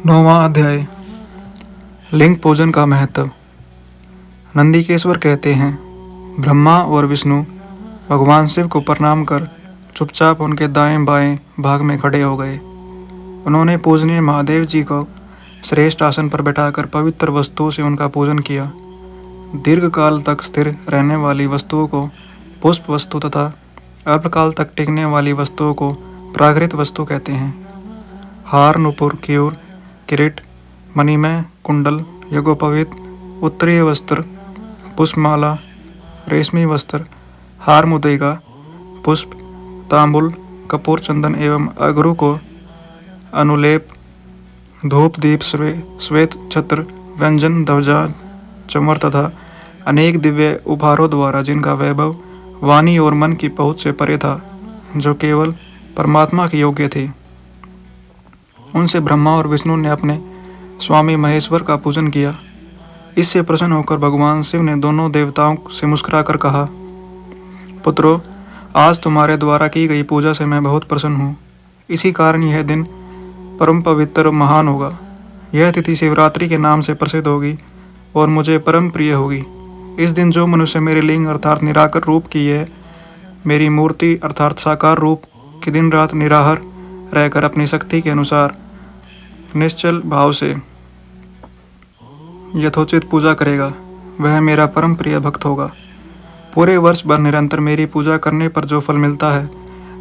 9वां अध्याय। लिंग पूजन का महत्व। नंदिकेश्वर कहते हैं, ब्रह्मा और विष्णु भगवान शिव को प्रणाम कर चुपचाप उनके दाएं बाएं भाग में खड़े हो गए। उन्होंने पूजनीय महादेव जी को श्रेष्ठ आसन पर बैठाकर पवित्र वस्तुओं से उनका पूजन किया। दीर्घकाल तक स्थिर रहने वाली वस्तुओं को पुष्प वस्तु तथा अल्पकाल तक टिकने वाली वस्तुओं को प्राकृत वस्तु कहते हैं। हार, नुपुर, क्यूर, किरीट, मणिमय, कुंडल, यज्ञोपवीत, उत्तरीय वस्त्र, पुष्पमाला, रेशमी वस्त्र, हार, मुद्रिका, पुष्प, तांबुल, कपूर, चंदन एवं अगरू को अनुलेप, धूप, दीप, श्वेत छत्र, व्यंजन, ध्वजा, चमर तथा अनेक दिव्य उपहारों द्वारा जिनका वैभव वाणी और मन की पहुँच से परे था, जो केवल परमात्मा के योग्य थे, उनसे ब्रह्मा और विष्णु ने अपने स्वामी महेश्वर का पूजन किया। इससे प्रसन्न होकर भगवान शिव ने दोनों देवताओं से मुस्कुराकर कहा, पुत्रों, आज तुम्हारे द्वारा की गई पूजा से मैं बहुत प्रसन्न हूँ। इसी कारण यह दिन परम पवित्र और महान होगा। यह तिथि शिवरात्रि के नाम से प्रसिद्ध होगी और मुझे परम प्रिय होगी। इस दिन जो मनुष्य मेरे लिंग अर्थात निराकार रूप की यह मेरी मूर्ति अर्थात साकार रूप की दिन रात निराहार रहकर अपनी शक्ति के अनुसार निश्चल भाव से यथोचित पूजा करेगा, वह मेरा परम प्रिय भक्त होगा। पूरे वर्ष भर निरंतर मेरी पूजा करने पर जो फल मिलता है,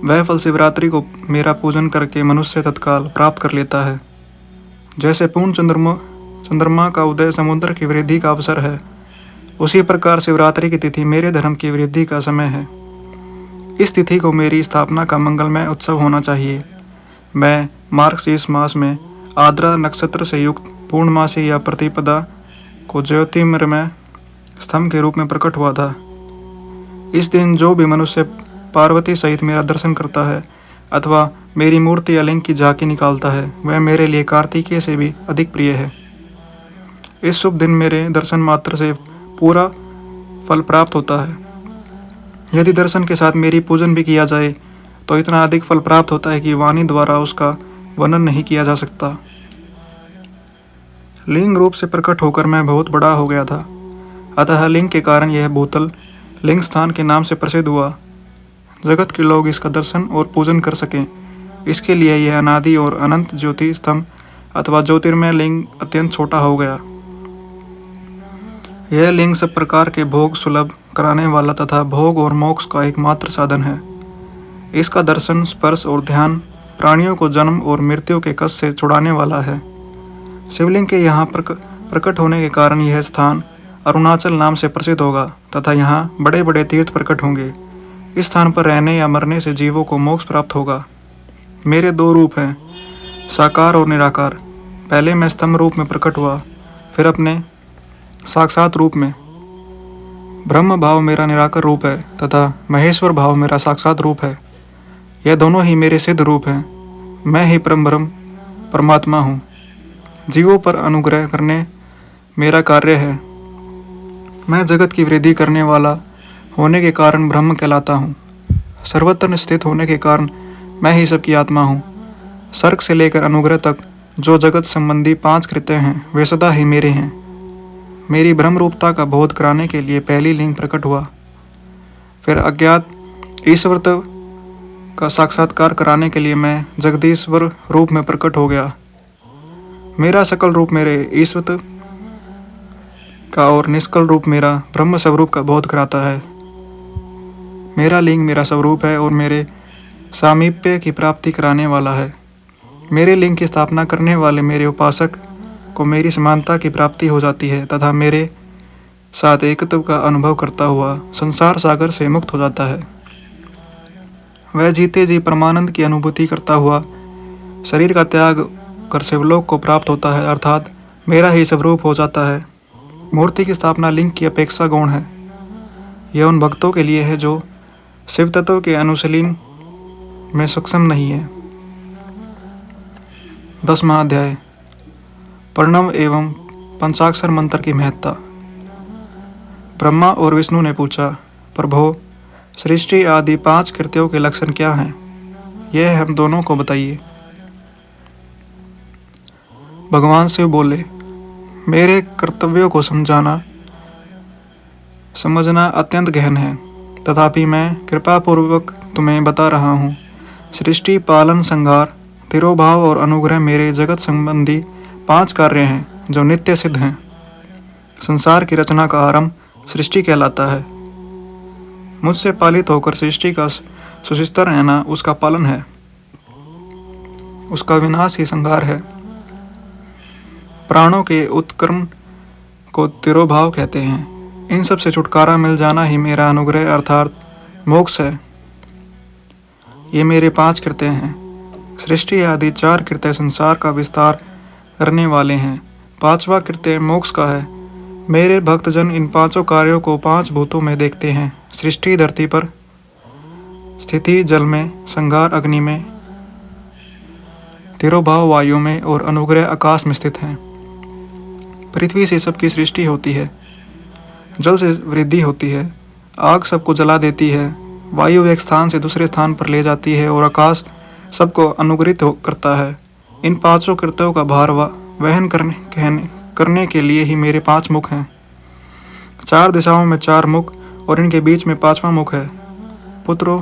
वह फल शिवरात्रि को मेरा पूजन करके मनुष्य तत्काल प्राप्त कर लेता है। जैसे पूर्ण चंद्रमा का उदय समुद्र की वृद्धि का अवसर है, उसी प्रकार शिवरात्रि की तिथि मेरे धर्म की वृद्धि का समय है। इस तिथि को मेरी स्थापना का मंगलमय उत्सव होना चाहिए। मैं मार्गशीर्ष मास में आर्द्रा नक्षत्र से युक्त पूर्णमासी या प्रतिपदा को ज्योतिर्मय स्तंभ के रूप में प्रकट हुआ था। इस दिन जो भी मनुष्य पार्वती सहित मेरा दर्शन करता है अथवा मेरी मूर्ति या लिंग की झांकी निकालता है, वह मेरे लिए कार्तिकेय से भी अधिक प्रिय है। इस शुभ दिन मेरे दर्शन मात्र से पूरा फल प्राप्त होता है। यदि दर्शन के साथ मेरी पूजन भी किया जाए तो इतना अधिक फल प्राप्त होता है कि वाणी द्वारा उसका वर्णन नहीं किया जा सकता। लिंग रूप से प्रकट होकर मैं बहुत बड़ा हो गया था, अतः लिंग के कारण यह भूतल लिंग स्थान के नाम से प्रसिद्ध हुआ। जगत के लोग इसका दर्शन और पूजन कर सकें, इसके लिए यह अनादि और अनंत ज्योति स्तंभ अथवा ज्योतिर्मय लिंग अत्यंत छोटा हो गया। यह लिंग सब प्रकार के भोग सुलभ कराने वाला तथा भोग और मोक्ष का एकमात्र साधन है। इसका दर्शन, स्पर्श और ध्यान प्राणियों को जन्म और मृत्यु के कष्ट से छुड़ाने वाला है। शिवलिंग के यहाँ प्रकट होने के कारण यह स्थान अरुणाचल नाम से प्रसिद्ध होगा तथा यहाँ बड़े बड़े तीर्थ प्रकट होंगे। इस स्थान पर रहने या मरने से जीवों को मोक्ष प्राप्त होगा। मेरे दो रूप हैं, साकार और निराकार। पहले मैं स्तंभ रूप में प्रकट हुआ, फिर अपने साक्षात रूप में। ब्रह्म भाव मेरा निराकार रूप है तथा महेश्वर भाव मेरा साक्षात रूप है। यह दोनों ही मेरे सिद्ध रूप हैं। मैं ही परम परमात्मा हूँ। जीवों पर अनुग्रह करने मेरा कार्य है। मैं जगत की वृद्धि करने वाला होने के कारण ब्रह्म कहलाता हूँ। सर्वत्र स्थित होने के कारण मैं ही सबकी आत्मा हूँ। सर्ग से लेकर अनुग्रह तक जो जगत संबंधी 5 कृत्य हैं, वे सदा ही मेरे हैं। मेरी ब्रह्म रूपता का बोध कराने के लिए पहली लिंग प्रकट हुआ, फिर अज्ञात ईश्वर का साक्षात्कार कराने के लिए मैं जगदीश्वर रूप में प्रकट हो गया। मेरा सकल रूप मेरे ईश्वर का और निष्कल रूप मेरा ब्रह्म स्वरूप का बोध कराता है। मेरा लिंग मेरा स्वरूप है और मेरे सामीप्य की प्राप्ति कराने वाला है। मेरे लिंग की स्थापना करने वाले मेरे उपासक को मेरी समानता की प्राप्ति हो जाती है तथा मेरे साथ एकत्व का अनुभव करता हुआ संसार सागर से मुक्त हो जाता है। वह जीते जी परमानंद की अनुभूति करता हुआ शरीर का त्याग कर शिवलोक को प्राप्त होता है, अर्थात मेरा ही स्वरूप हो जाता है। मूर्ति की स्थापना लिंग की अपेक्षा गौण है। यह उन भक्तों के लिए है जो शिव तत्व के अनुशीलन में सक्षम नहीं है। 10वां अध्याय। प्रणव एवं पंचाक्षर मंत्र की महत्ता। ब्रह्मा और विष्णु ने पूछा, प्रभो, सृष्टि आदि 5 कृत्यों के लक्षण क्या हैं? यह हम दोनों को बताइए। भगवान शिव बोले, मेरे कर्तव्यों को समझना अत्यंत गहन है, तथापि मैं कृपापूर्वक तुम्हें बता रहा हूँ। सृष्टि, पालन, संहार, तिरोभाव और अनुग्रह मेरे जगत संबंधी 5 कार्य हैं जो नित्य सिद्ध हैं। संसार की रचना का आरंभ सृष्टि कहलाता है। मुझसे पालित होकर सृष्टि का सुस्थिर रहना उसका पालन है, उसका विनाश ही संहार है। प्राणों के उत्क्रमण को तिरोभाव कहते हैं। इन सब से छुटकारा मिल जाना ही मेरा अनुग्रह अर्थात मोक्ष है। ये मेरे 5 कृत्य हैं। सृष्टि आदि 4 कृत्य संसार का विस्तार करने वाले हैं। 5वां कृत्य मोक्ष का है। मेरे भक्तजन इन 5 कार्यों को 5 भूतों में देखते हैं। सृष्टि धरती पर, स्थिति जल में, संहार अग्नि में, तिरोभाव वायु में और अनुग्रह आकाश में स्थित हैं। पृथ्वी से सबकी सृष्टि होती है, जल से वृद्धि होती है, आग सबको जला देती है, वायु एक स्थान से दूसरे स्थान पर ले जाती है और आकाश सबको अनुग्रहित करता है। इन 5 कृत्यों का भार वहन करने के लिए ही मेरे 5 मुख हैं। 4 दिशाओं में 4 मुख और इनके बीच में 5वां मुख है। पुत्रों,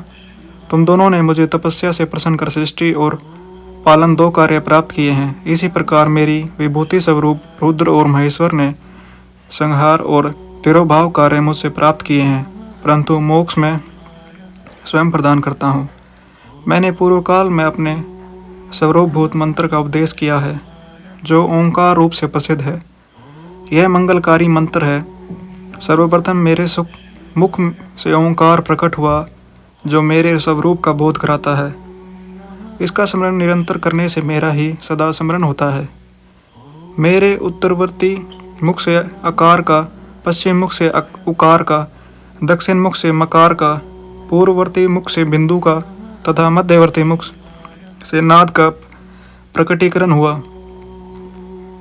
तुम दोनों ने मुझे तपस्या से प्रसन्न कर सृष्टि और पालन 2 कार्य प्राप्त किए हैं। इसी प्रकार मेरी विभूति स्वरूप रुद्र और महेश्वर ने संहार और तिरोभाव कार्य मुझसे प्राप्त किए हैं, परंतु मोक्ष में स्वयं प्रदान करता हूँ। मैंने पूर्व काल में अपने सर्वभूत मंत्र का उपदेश किया है, जो ओंकार रूप से प्रसिद्ध है। यह मंगलकारी मंत्र है। सर्वप्रथम मेरे मुख से ओंकार प्रकट हुआ, जो मेरे स्वरूप का बोध कराता है। इसका स्मरण निरंतर करने से मेरा ही सदा स्मरण होता है। मेरे उत्तरवर्ती मुख से अकार का, पश्चिम मुख से उकार का, दक्षिण मुख से मकार का, पूर्ववर्ती मुख से बिंदु का तथा मध्यवर्ती मुख से नाद का प्रकटीकरण हुआ।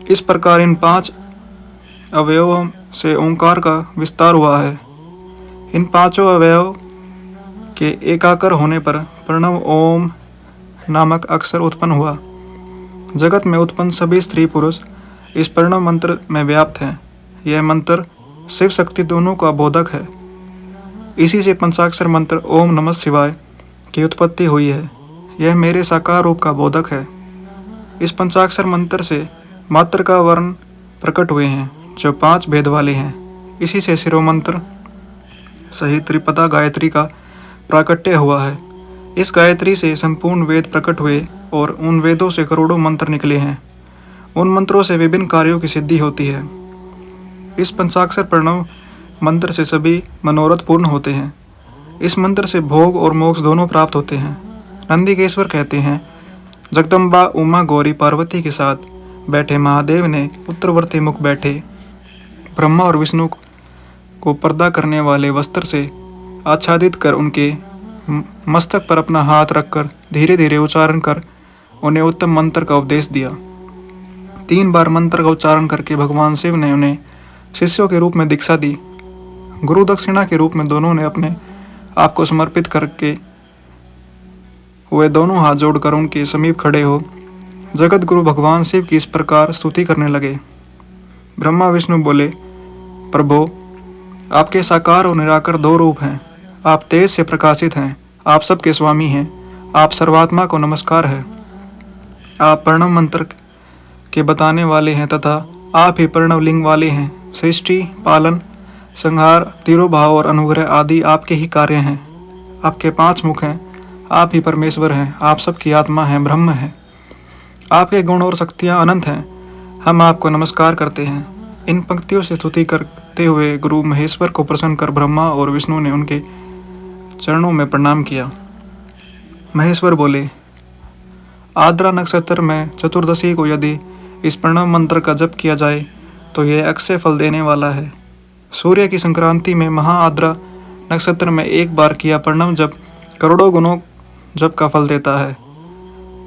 इस प्रकार इन 5 अवयवों से ओंकार का विस्तार हुआ है। इन 5 अवयव के एकाकार होने पर प्रणव ओम नामक अक्षर उत्पन्न हुआ। जगत में उत्पन्न सभी स्त्री पुरुष इस प्रणव मंत्र में व्याप्त हैं। यह मंत्र शिव शक्ति दोनों का बोधक है। इसी से पंचाक्षर मंत्र ओम नमः शिवाय की उत्पत्ति हुई है। यह मेरे साकार रूप का बोधक है। इस पंचाक्षर मंत्र से मात्र का वर्ण प्रकट हुए हैं, जो 5 भेद वाले हैं। इसी से शिरोमंत्र सहित त्रिपदा गायत्री का प्राकट्य हुआ है। इस गायत्री से संपूर्ण वेद प्रकट हुए और उन वेदों से करोड़ों मंत्र निकले हैं। उन मंत्रों से विभिन्न कार्यों की सिद्धि होती है। इस पंचाक्षर प्रणव मंत्र से सभी मनोरथ पूर्ण होते हैं। इस मंत्र से भोग और मोक्ष दोनों प्राप्त होते हैं। नंदिकेश्वर कहते हैं, जगदम्बा उमा गौरी पार्वती के साथ बैठे महादेव ने उत्तरवर्ती मुख बैठे ब्रह्मा और विष्णु को पर्दा करने वाले वस्त्र से आच्छादित कर उनके मस्तक पर अपना हाथ रखकर धीरे धीरे उच्चारण कर उन्हें उत्तम मंत्र का उपदेश दिया। 3 बार मंत्र का उच्चारण करके भगवान शिव ने उन्हें शिष्यों के रूप में दीक्षा दी। गुरु दक्षिणा के रूप में दोनों ने अपने आप को समर्पित करके वे दोनों हाथ जोड़कर उनके समीप खड़े हो जगत गुरु भगवान शिव की इस प्रकार स्तुति करने लगे। ब्रह्मा विष्णु बोले, प्रभो, आपके साकार और निराकार 2 रूप हैं। आप तेज से प्रकाशित हैं। आप सबके स्वामी हैं। आप सर्वात्मा को नमस्कार है। आप प्रणव मंत्र के बताने वाले हैं तथा आप ही प्रणव लिंग वाले हैं। सृष्टि, पालन, संहार, तिरोभाव और अनुग्रह आदि आपके ही कार्य हैं। आपके 5 मुख हैं। आप ही परमेश्वर हैं। आप सबकी आत्मा हैं, ब्रह्म हैं। आपके गुण और शक्तियाँ अनंत हैं। हम आपको नमस्कार करते हैं। इन पंक्तियों से स्तुति करते हुए गुरु महेश्वर को प्रसन्न कर ब्रह्मा और विष्णु ने उनके चरणों में प्रणाम किया। महेश्वर बोले, आद्रा नक्षत्र में चतुर्दशी को यदि इस प्रणव मंत्र का जप किया जाए तो यह अक्षय फल देने वाला है। सूर्य की संक्रांति में महाआद्रा नक्षत्र में 1 बार किया प्रणव जप करोड़ों गुणों जप का फल देता है।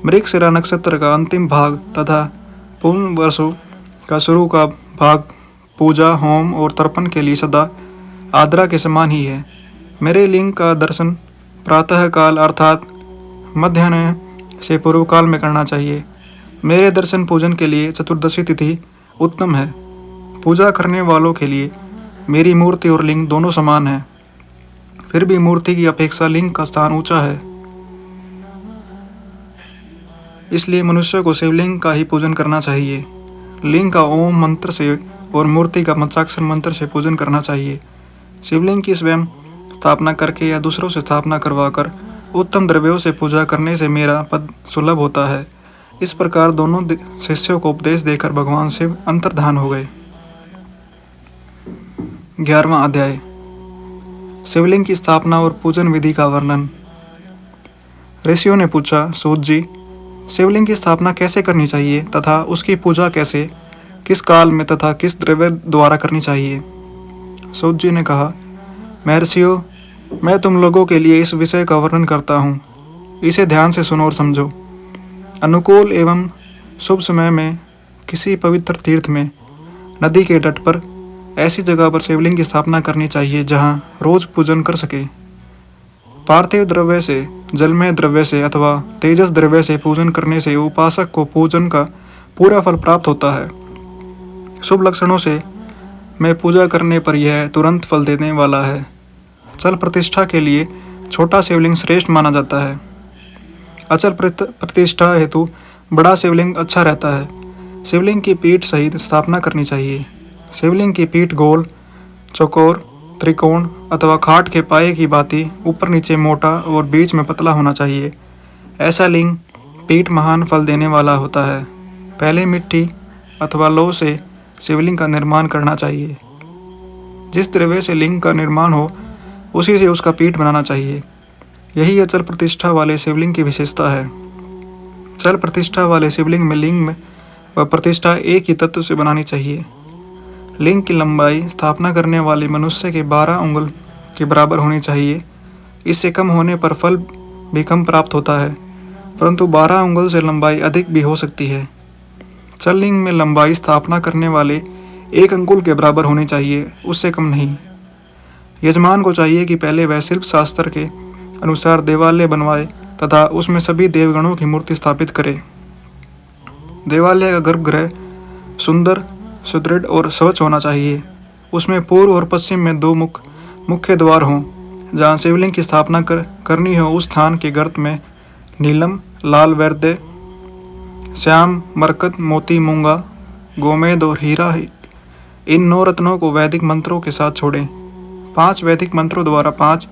मृगशिरा नक्षत्र का अंतिम भाग तथा पूर्ण वर्षों का शुरू का भाग पूजा, होम और तर्पण के लिए सदा आद्रा के समान ही है। मेरे लिंग का दर्शन प्रातः काल अर्थात मध्याह्न से पूर्व काल में करना चाहिए। मेरे दर्शन पूजन के लिए चतुर्दशी तिथि उत्तम है। पूजा करने वालों के लिए मेरी मूर्ति और लिंग दोनों समान है। फिर भी मूर्ति की अपेक्षा लिंग का स्थान ऊंचा है, इसलिए मनुष्य को शिवलिंग का ही पूजन करना चाहिए। लिंग का ओम मंत्र से और मूर्ति का पंचाक्षर मंत्र से पूजन करना चाहिए। शिवलिंग की स्वयं स्थापना करके या दूसरों से स्थापना करवाकर उत्तम द्रव्यों से पूजा करने से मेरा पद सुलभ होता है। इस प्रकार दोनों शिष्यों को उपदेश देकर भगवान शिव अंतर्धान हो गए। 11वां अध्याय, शिवलिंग की स्थापना और पूजन विधि का वर्णन। ऋषियों ने पूछा, सूत जी, शिवलिंग की स्थापना कैसे करनी चाहिए तथा उसकी पूजा कैसे, किस काल में तथा किस द्रव्य द्वारा करनी चाहिए। सूत जी ने कहा, महर्षियों, मैं तुम लोगों के लिए इस विषय का वर्णन करता हूँ। इसे ध्यान से सुनो और समझो। अनुकूल एवं शुभ समय में किसी पवित्र तीर्थ में, नदी के तट पर, ऐसी जगह पर शिवलिंग की स्थापना करनी चाहिए जहाँ रोज पूजन कर सके। पार्थिव द्रव्य से, जलमय द्रव्य से अथवा तेजस द्रव्य से पूजन करने से उपासक को पूजन का पूरा फल प्राप्त होता है। शुभ लक्षणों से मैं पूजा करने पर यह तुरंत फल देने वाला है। चल प्रतिष्ठा के लिए छोटा शिवलिंग श्रेष्ठ माना जाता है। अचल प्रतिष्ठा हेतु बड़ा शिवलिंग अच्छा रहता है। शिवलिंग की पीठ सहित स्थापना करनी चाहिए। शिवलिंग की पीठ गोल, चौकोर, त्रिकोण अथवा खाट के पाए की भांति ऊपर नीचे मोटा और बीच में पतला होना चाहिए। ऐसा लिंग पीठ महान फल देने वाला होता है। पहले मिट्टी अथवा लौह से शिवलिंग का निर्माण करना चाहिए। जिस द्रव्य से लिंग का निर्माण हो उसी से उसका पीठ बनाना चाहिए। यही अचल प्रतिष्ठा वाले शिवलिंग की विशेषता है। चल प्रतिष्ठा वाले शिवलिंग में लिंग में व प्रतिष्ठा एक ही तत्व से बनानी चाहिए। लिंग की लंबाई स्थापना करने वाले मनुष्य के 12 उंगल के बराबर होनी चाहिए। इससे कम होने पर फल भी कम प्राप्त होता है, परंतु 12 उंगल से लंबाई अधिक भी हो सकती है। चल लिंग में लंबाई स्थापना करने वाले 1 अंगुल के बराबर होनी चाहिए, उससे कम नहीं। यजमान को चाहिए कि पहले वह शिल्प शास्त्र के अनुसार देवालय बनवाए तथा उसमें सभी देवगणों की मूर्ति स्थापित करे। देवालय का गर्भगृह सुंदर, सुदृढ़ और स्वच्छ होना चाहिए। उसमें पूर्व और पश्चिम में 2 मुख्य द्वार हों। जहाँ शिवलिंग की स्थापना करनी हो उस स्थान के गर्त में नीलम, लाल वैद्य, श्याम, मरकत, मोती, मूंगा, गोमेद और हीरा, इन 9 रत्नों को वैदिक मंत्रों के साथ छोड़ें। 5 वैदिक मंत्रों द्वारा 5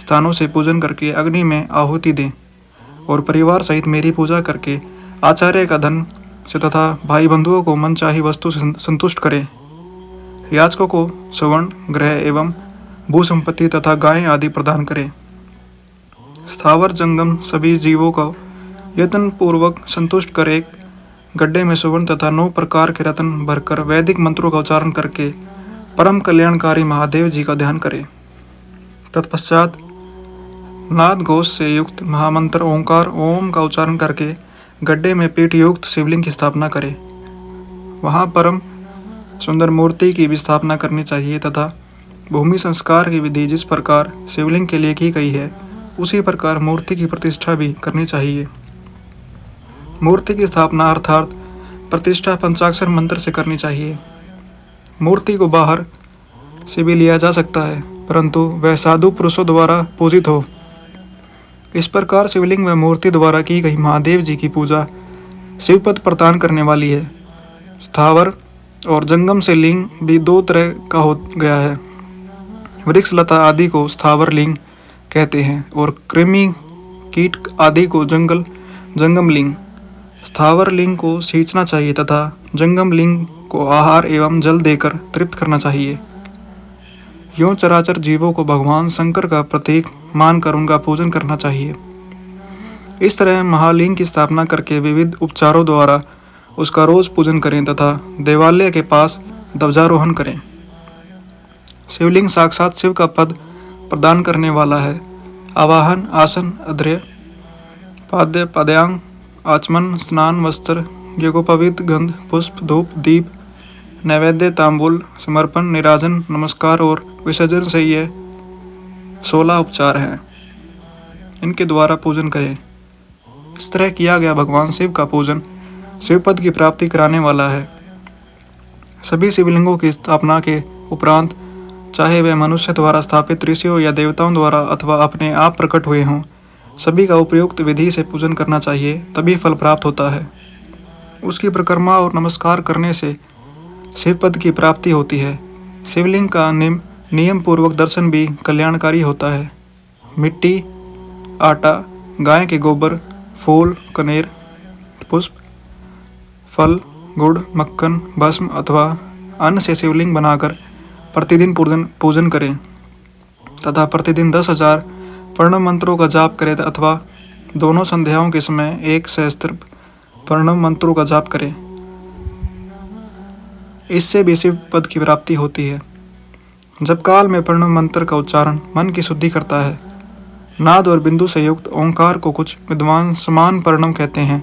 स्थानों से पूजन करके अग्नि में आहुति दें और परिवार सहित मेरी पूजा करके आचार्य का धन से तथा भाई बंधुओं को मनचाही वस्तु से संतुष्ट करें। याचकों को स्वर्ण, ग्रह एवं भू संपत्ति तथा गायें आदि प्रदान करें। स्थावर जंगम सभी जीवों को यत्न पूर्वक संतुष्ट कर एक गड्ढे में सुवर्ण तथा 9 प्रकार के रत्न भरकर वैदिक मंत्रों का उच्चारण करके परम कल्याणकारी महादेव जी का ध्यान करें। तत्पश्चात नाद घोष से युक्त महामंत्र ओंकार ओम का उच्चारण करके गड्ढे में पीठ युक्त शिवलिंग की स्थापना करें। वहाँ परम सुंदर मूर्ति की भी स्थापना करनी चाहिए तथा भूमि संस्कार की विधि जिस प्रकार शिवलिंग के लिए की गई है उसी प्रकार मूर्ति की प्रतिष्ठा भी करनी चाहिए। मूर्ति की स्थापना अर्थात प्रतिष्ठा पंचाक्षर मंत्र से करनी चाहिए। मूर्ति को बाहर से भी लिया जा सकता है, परंतु वह साधु पुरुषों द्वारा पूजित हो। इस प्रकार शिवलिंग व मूर्ति द्वारा की गई महादेव जी की पूजा शिवपद प्रदान करने वाली है। स्थावर और जंगम से लिंग भी 2 तरह का हो गया है। वृक्ष लता आदि को स्थावर लिंग कहते हैं और कृमि कीट आदि को जंगम लिंग। स्थावर लिंग को सींचना चाहिए तथा जंगम लिंग को आहार एवं जल देकर तृप्त करना चाहिए। यूं चराचर जीवों को भगवान शंकर का प्रतीक मानकर उनका पूजन करना चाहिए। इस तरह महालिंग की स्थापना करके विविध उपचारों द्वारा उसका रोज पूजन करें तथा देवालय के पास ध्वजारोहण करें। शिवलिंग साक्षात शिव का पद प्रदान करने वाला है। आवाहन, आसन, अध्र्य, पाद्य, पाद्यांग, आचमन, स्नान, वस्त्र, यज्ञोपवीत, गंध, पुष्प, धूप, दीप, नैवेद्य, तांबूल, समर्पण, निराजन, नमस्कार और विसर्जन से ये 16 उपचार हैं। इनके द्वारा पूजन करें। इस तरह किया गया भगवान शिव का पूजन शिवपद की प्राप्ति कराने वाला है। सभी शिवलिंगों की स्थापना के उपरांत, चाहे वे मनुष्य द्वारा स्थापित, ऋषियों या देवताओं द्वारा अथवा अपने आप प्रकट हुए हों, सभी का उपयुक्त विधि से पूजन करना चाहिए, तभी फल प्राप्त होता है। उसकी परिक्रमा और नमस्कार करने से शिवपद की प्राप्ति होती है। शिवलिंग का नियम पूर्वक दर्शन भी कल्याणकारी होता है। मिट्टी, आटा, गाय के गोबर, फूल, कनेर, पुष्प, फल, गुड़, मक्खन, भस्म अथवा अन्न से शिवलिंग बनाकर प्रतिदिन पूजन करें तथा प्रतिदिन 10,000 प्रणव मंत्रों का जाप करें अथवा दोनों संध्याओं के समय 1 सहस्त्र प्रणव मंत्रों का जाप करें। इससे भी शिव पद की प्राप्ति होती है। जब काल में प्रणव मंत्र का उच्चारण मन की शुद्धि करता है। नाद और बिंदु से युक्त ओंकार को कुछ विद्वान समान प्रणव कहते हैं।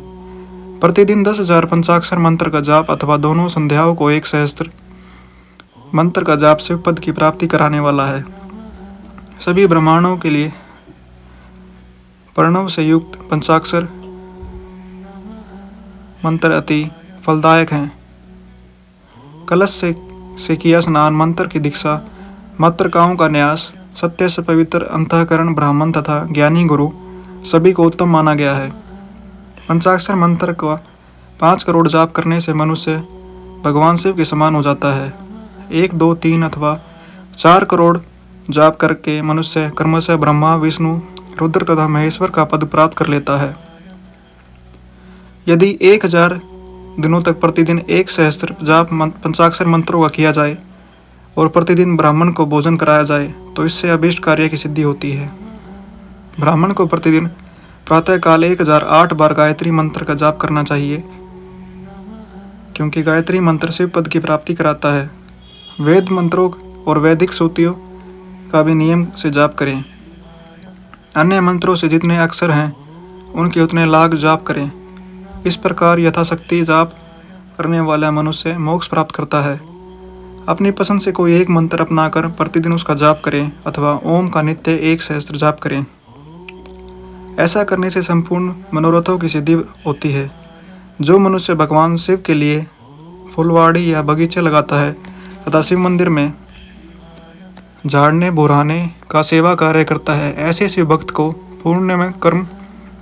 प्रतिदिन 10,000 पंचाक्षर मंत्र का जाप अथवा दोनों संध्याओं को 1 सहस्त्र मंत्र का जाप शिव पद की प्राप्ति कराने वाला है। सभी ब्राह्मणों के लिए प्रणव से युक्त पंचाक्षर मंत्र अति फलदायक हैं। कलश से किया स्नान, मंत्र की दीक्षा, मातृकाओं का न्यास, सत्य से पवित्र अंतःकरण ब्राह्मण तथा ज्ञानी गुरु सभी को उत्तम माना गया है। पंचाक्षर मंत्र का 5 करोड़ जाप करने से मनुष्य भगवान शिव के समान हो जाता है। 1, 2, 3 अथवा 4 करोड़ जाप करके मनुष्य क्रमशः ब्रह्मा, विष्णु, रुद्र तथा महेश्वर का पद प्राप्त कर लेता है। यदि 1000 दिनों तक प्रतिदिन 1 सहस्त्र जाप पंचाक्षर मंत्रों का किया जाए और प्रतिदिन ब्राह्मण को भोजन कराया जाए तो इससे अभीष्ट कार्य की सिद्धि होती है। ब्राह्मण को प्रतिदिन प्रातःकाल 1008 बार गायत्री मंत्र का जाप करना चाहिए, क्योंकि गायत्री मंत्र शिव पद की प्राप्ति कराता है। वेद मंत्रों और वैदिक सूक्तियों का भी नियम से जाप करें। अन्य मंत्रों से जितने अक्षर हैं उनके उतने लाख जाप करें। इस प्रकार यथाशक्ति जाप करने वाला मनुष्य मोक्ष प्राप्त करता है। अपनी पसंद से कोई एक मंत्र अपनाकर प्रतिदिन उसका जाप करें अथवा ओम का नित्य 1 सहस्त्र जाप करें। ऐसा करने से संपूर्ण मनोरथों की सिद्धि होती है। जो मनुष्य भगवान शिव के लिए फुलवाड़ी या बगीचे लगाता है तथा शिव मंदिर में झाड़ने बुराने का सेवा कार्य करता है, ऐसे शिव भक्त को पुण्य में कर्म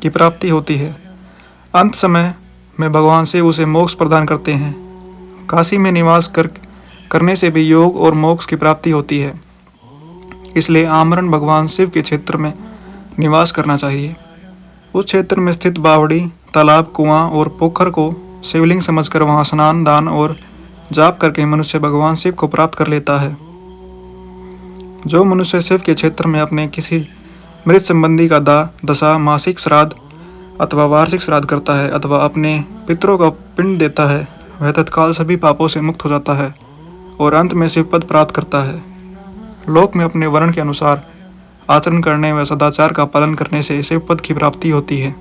की प्राप्ति होती है। अंत समय में भगवान शिव उसे मोक्ष प्रदान करते हैं। काशी में निवास करने से भी योग और मोक्ष की प्राप्ति होती है। इसलिए आमरण भगवान शिव के क्षेत्र में निवास करना चाहिए। उस क्षेत्र में स्थित बावड़ी, तालाब, कुआं और पोखर को शिवलिंग समझकर वहां स्नान, दान और जाप करके मनुष्य भगवान शिव को प्राप्त कर लेता है। जो मनुष्य शिव के क्षेत्र में अपने किसी मृत संबंधी का दशा, मासिक श्राद्ध अथवा वार्षिक श्राद्ध करता है अथवा अपने पितरों का पिंड देता है, वह तत्काल सभी पापों से मुक्त हो जाता है और अंत में शिवपद प्राप्त करता है। लोक में अपने वर्ण के अनुसार आचरण करने व सदाचार का पालन करने से शिवपद की प्राप्ति होती है।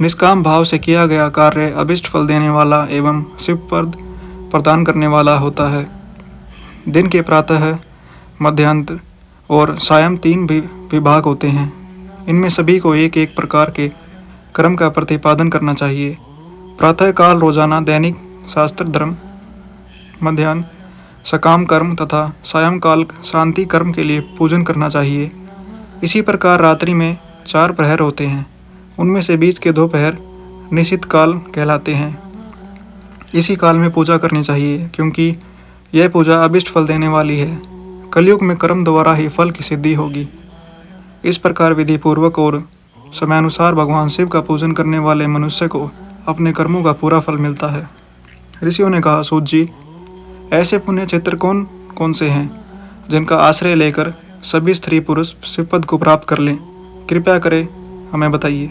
निष्काम भाव से किया गया कार्य अभिष्ट फल देने वाला एवं शिवपद प्रदान करने वाला होता है। दिन के प्रातः, मध्याह्न और सायं 3 विभाग होते हैं। इनमें सभी को एक एक प्रकार के कर्म का प्रतिपादन करना चाहिए। प्रातः काल रोजाना दैनिक शास्त्र धर्म, मध्याह्न सकाम कर्म तथा सायंकाल शांति कर्म के लिए पूजन करना चाहिए। इसी प्रकार रात्रि में 4 प्रहर होते हैं। उनमें से बीच के 2 प्रहर निशित काल कहलाते हैं। इसी काल में पूजा करनी चाहिए, क्योंकि यह पूजा अभिष्ट फल देने वाली है। कलयुग में कर्म द्वारा ही फल की सिद्धि होगी। इस प्रकार विधि पूर्वक और समयानुसार भगवान शिव का पूजन करने वाले मनुष्य को अपने कर्मों का पूरा फल मिलता है। ऋषियों ने कहा, सूत जी, ऐसे पुण्य क्षेत्र कौन कौन से हैं जिनका आश्रय लेकर सभी स्त्री पुरुष शिवपद को प्राप्त कर लें? कृपया करें हमें बताइए।